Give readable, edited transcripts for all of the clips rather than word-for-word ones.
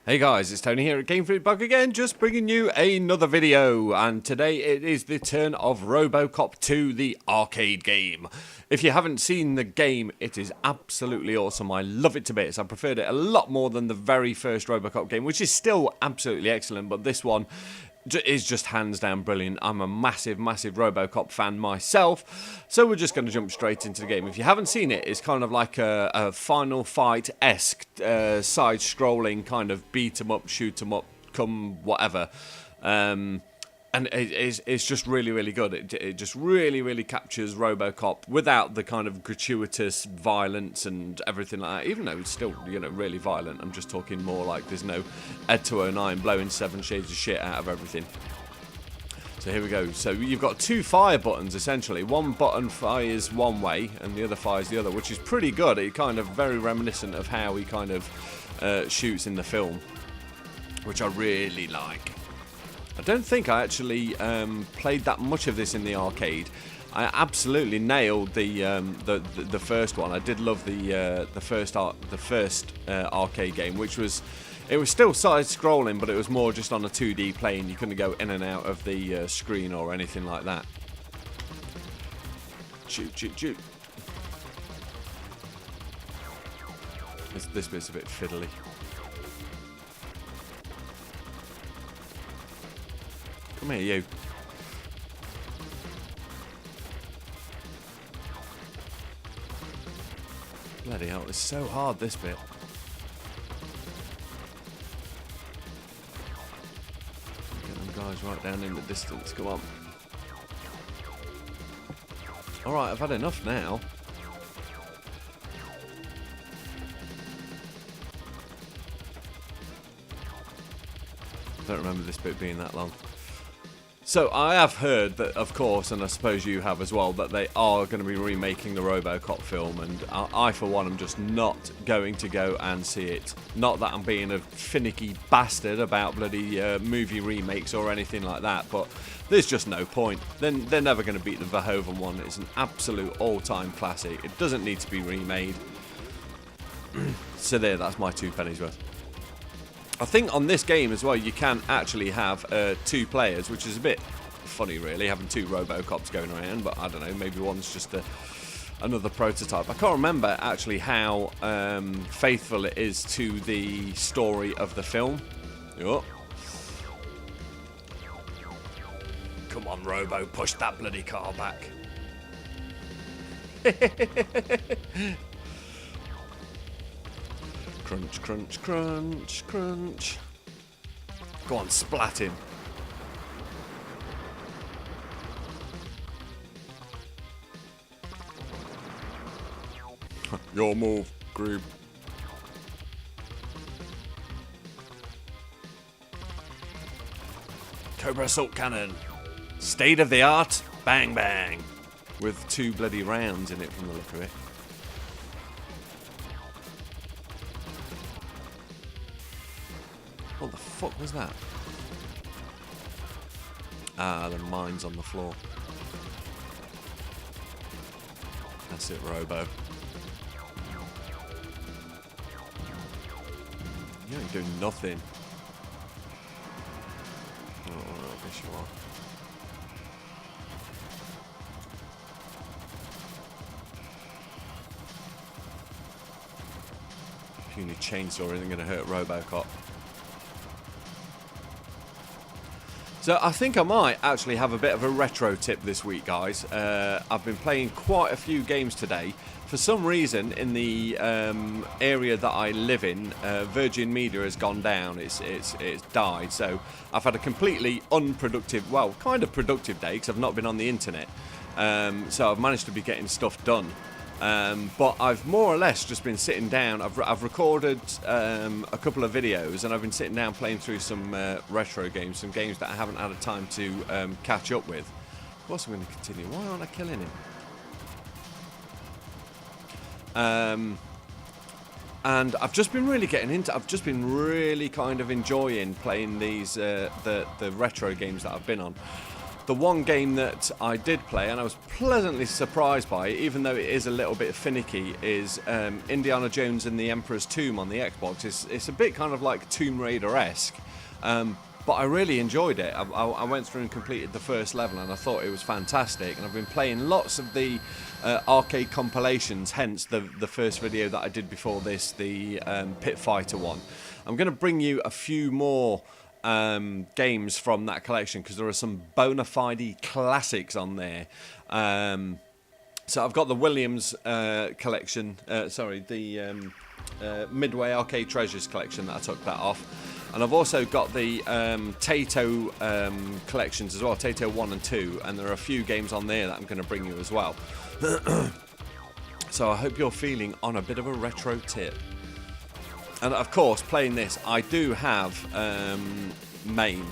Hey guys, it's Tony here at Game Fruit back again, just bringing you another video, and today it is the turn of Robocop 2, the arcade game. If you haven't seen the game, it is absolutely awesome. I love it to bits. I preferred it a lot more than the very first Robocop game, which is still absolutely excellent, but this one is just hands down brilliant. I'm a massive Robocop fan myself, so we're just going to jump straight into the game. If you haven't seen it, it's kind of like a Final Fight-esque side-scrolling kind of beat-em-up, shoot-em-up, come whatever. And it's just really good. It just really captures Robocop without the kind of gratuitous violence and everything like that. Even though it's still, you know, really violent. I'm just talking more like there's no Ed 209 blowing 7 shades of shit out of everything. So here we go. So you've got two fire buttons essentially. One button fires one way and the other fires the other, which is pretty good. It kind of very reminiscent of how he kind of shoots in the film, which I really like. I don't think I actually played that much of this in the arcade. I absolutely nailed the first one. I did love the first arcade game, which was still side-scrolling, but it was more just on a 2D plane. You couldn't go in and out of the screen or anything like that. Shoot. This bit's a bit fiddly. Come here, you. Bloody hell, it's so hard, this bit. Get them guys right down in the distance, come on. Alright, I've had enough now. I don't remember this bit being that long. So I have heard that, of course, and I suppose you have as well, that they are going to be remaking the Robocop film, and I for one, am just not going to go and see it. Not that I'm being a finicky bastard about bloody movie remakes or anything like that, but there's just no point. They're never going to beat the Verhoeven one. It's an absolute all-time classic. It doesn't need to be remade. So there, that's my 2 pennies worth. I think on this game as well, you can actually have 2 players, which is a bit funny, really, having 2 Robocops going around. But I don't know, maybe one's just another prototype. I can't remember actually how faithful it is to the story of the film. Oh. Come on, Robo, push that bloody car back. Crunch. Go on, splat him. Your move, Groob. Cobra assault cannon. State of the art. Bang bang. With 2 bloody rounds in it from the look of it. What the fuck was that? Ah, the mine's on the floor. That's it, Robo. You ain't doing nothing. Oh, I guess you are. Puny chainsaw isn't going to hurt Robocop. So I think I might actually have a bit of a retro tip this week, guys. I've been playing quite a few games today. For some reason, in the area that I live in, Virgin Media has gone down. It's died. So I've had a completely unproductive, well, kind of productive day because I've not been on the internet. So I've managed to be getting stuff done. But I've more or less just been sitting down. I've recorded a couple of videos, and I've been sitting down playing through some retro games, some games that I haven't had a time to catch up with. Of course I'm going to continue. Why aren't I killing him? And I've just been really getting into. I've just been really kind of enjoying playing these the retro games that I've been on. The one game that I did play, and I was pleasantly surprised by it, even though it is a little bit finicky, is Indiana Jones and the Emperor's Tomb on the Xbox. It's a bit kind of like Tomb Raider-esque, but I really enjoyed it. I went through and completed the first level, and I thought it was fantastic. And I've been playing lots of the arcade compilations, hence the first video that I did before this, the Pit Fighter one. I'm going to bring you a few more games from that collection, because there are some bona fide classics on there. So I've got the Williams collection, the Midway Arcade Treasures collection that I took that off. And I've also got the Taito collections as well, Taito 1 and 2, and there are a few games on there that I'm going to bring you as well. So I hope you're feeling on a bit of a retro tip. And of course, playing this, I do have MAME,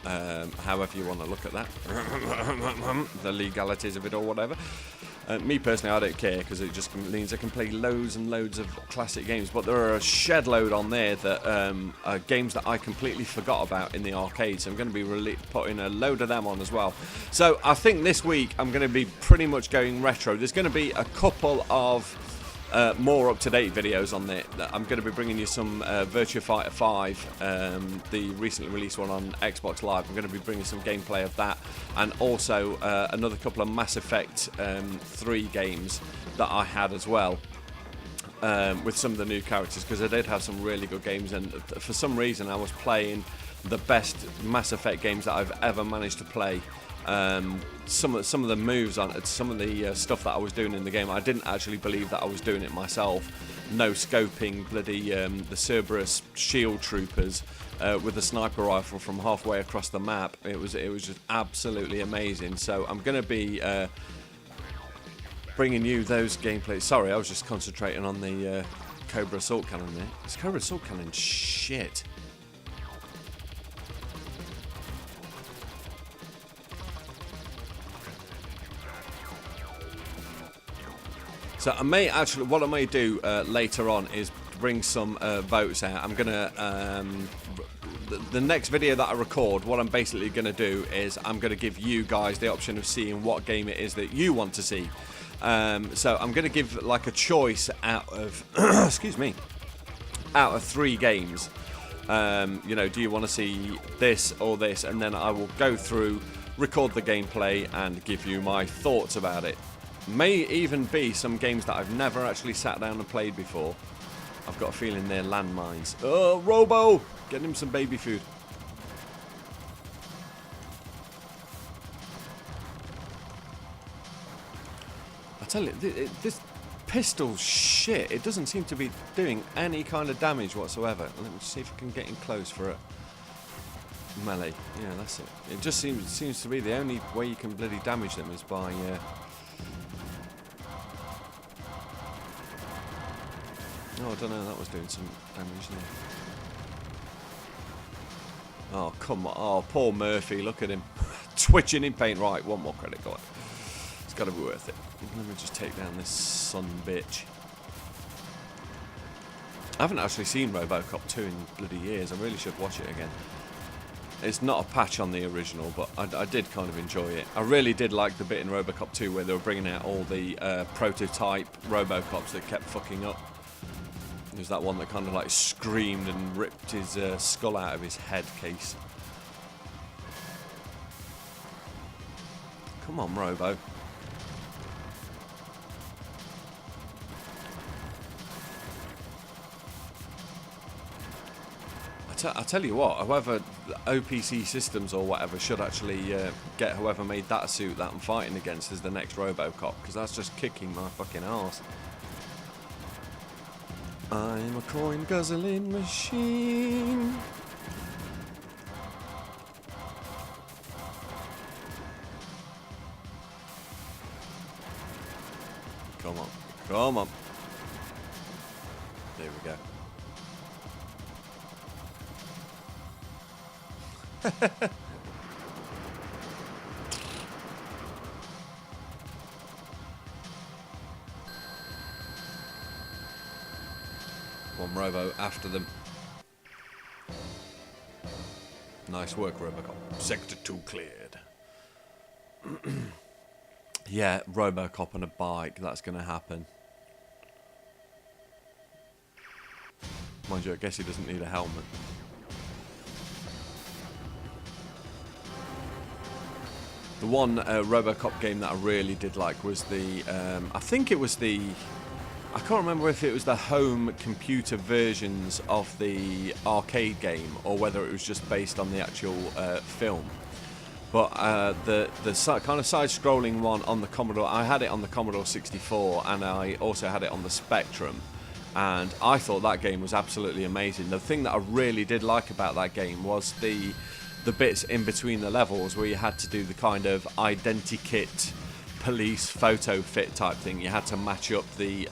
however you want to look at that, the legalities of it or whatever. Me personally, I don't care, because it just means I can play loads and loads of classic games. But there are a shed load on there that are games that I completely forgot about in the arcade. So I'm going to be putting a load of them on as well. So I think this week I'm going to be pretty much going retro. There's going to be a couple of more up-to-date videos on there. I'm going to be bringing you some Virtua Fighter 5, the recently released one on Xbox Live. I'm going to be bringing some gameplay of that, and also another couple of Mass Effect 3 games that I had as well, with some of the new characters, because I did have some really good games, and for some reason I was playing the best Mass Effect games that I've ever managed to play. Some of the moves on it, some of the stuff that I was doing in the game, I didn't actually believe that I was doing it myself. No scoping bloody the Cerberus shield troopers with a sniper rifle from halfway across the map. It was just absolutely amazing. So I'm going to be bringing you those gameplays. Sorry, I was just concentrating on the Cobra Assault Cannon there. This Cobra Assault Cannon shit. So I may actually, what I may do later on is bring some votes out. I'm gonna the next video that I record, what I'm basically gonna do is I'm gonna give you guys the option of seeing what game it is that you want to see. So I'm gonna give like a choice out of excuse me, out of 3 games. You know, do you want to see this or this? And then I will go through, record the gameplay, and give you my thoughts about it. May even be some games that I've never actually sat down and played before. I've got a feeling they're landmines. Oh, Robo! Get him some baby food. I tell you, this pistol shit, it doesn't seem to be doing any kind of damage whatsoever. Let me see if I can get in close for it. Melee. Yeah, that's it. It just seems to be the only way you can bloody damage them is by... Oh, I don't know, that was doing some damage there. Oh, come on. Oh, poor Murphy, look at him. Twitching in pain. Right, one more credit card. It's got to be worth it. Let me just take down this son bitch. I haven't actually seen Robocop 2 in bloody years. I really should watch it again. It's not a patch on the original, but I did kind of enjoy it. I really did like the bit in Robocop 2 where they were bringing out all the prototype Robocops that kept fucking up. There's that one that kind of like screamed and ripped his skull out of his head case. Come on, Robo. I tell you what, whoever OPC Systems or whatever should actually get whoever made that suit that I'm fighting against as the next Robocop, because that's just kicking my fucking arse. I'm a coin guzzling machine. Come on, come on. There we go. One Robo after them. Nice work, Robocop. Sector 2 cleared. Yeah, Robocop on a bike. That's going to happen. Mind you, I guess he doesn't need a helmet. The one Robocop game that I really did like was the... I think it was the... I can't remember if it was the home computer versions of the arcade game or whether it was just based on the actual film. But the kind of side-scrolling one on the Commodore, I had it on the Commodore 64 and I also had it on the Spectrum. And I thought that game was absolutely amazing. The thing that I really did like about that game was the bits in between the levels where you had to do the kind of identikit police photo fit type thing. You had to match up the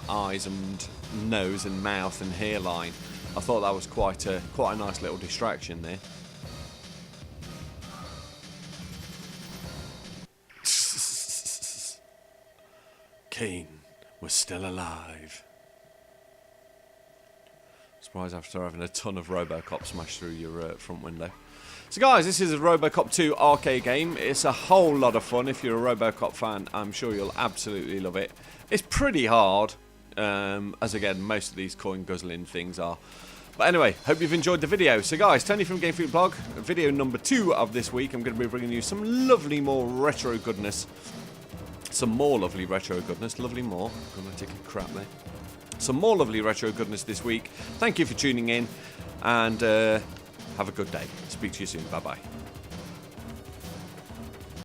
eyes and nose and mouth and hairline. I thought that was quite a nice little distraction there. Kane was still alive. Surprised after having a ton of Robocop smashed through your front window. So guys, this is a Robocop 2 arcade game. It's a whole lot of fun. If you're a Robocop fan, I'm sure you'll absolutely love it. It's pretty hard, as again, most of these coin guzzling things are. But anyway, hope you've enjoyed the video. So guys, Tony from Game Freak Blog, video number 2 of this week. I'm going to be bringing you some lovely more retro goodness. Some more lovely retro goodness. Lovely more. I'm going to take a crap there. Some more lovely retro goodness this week. Thank you for tuning in, and have a good day. Speak to you soon. Bye-bye.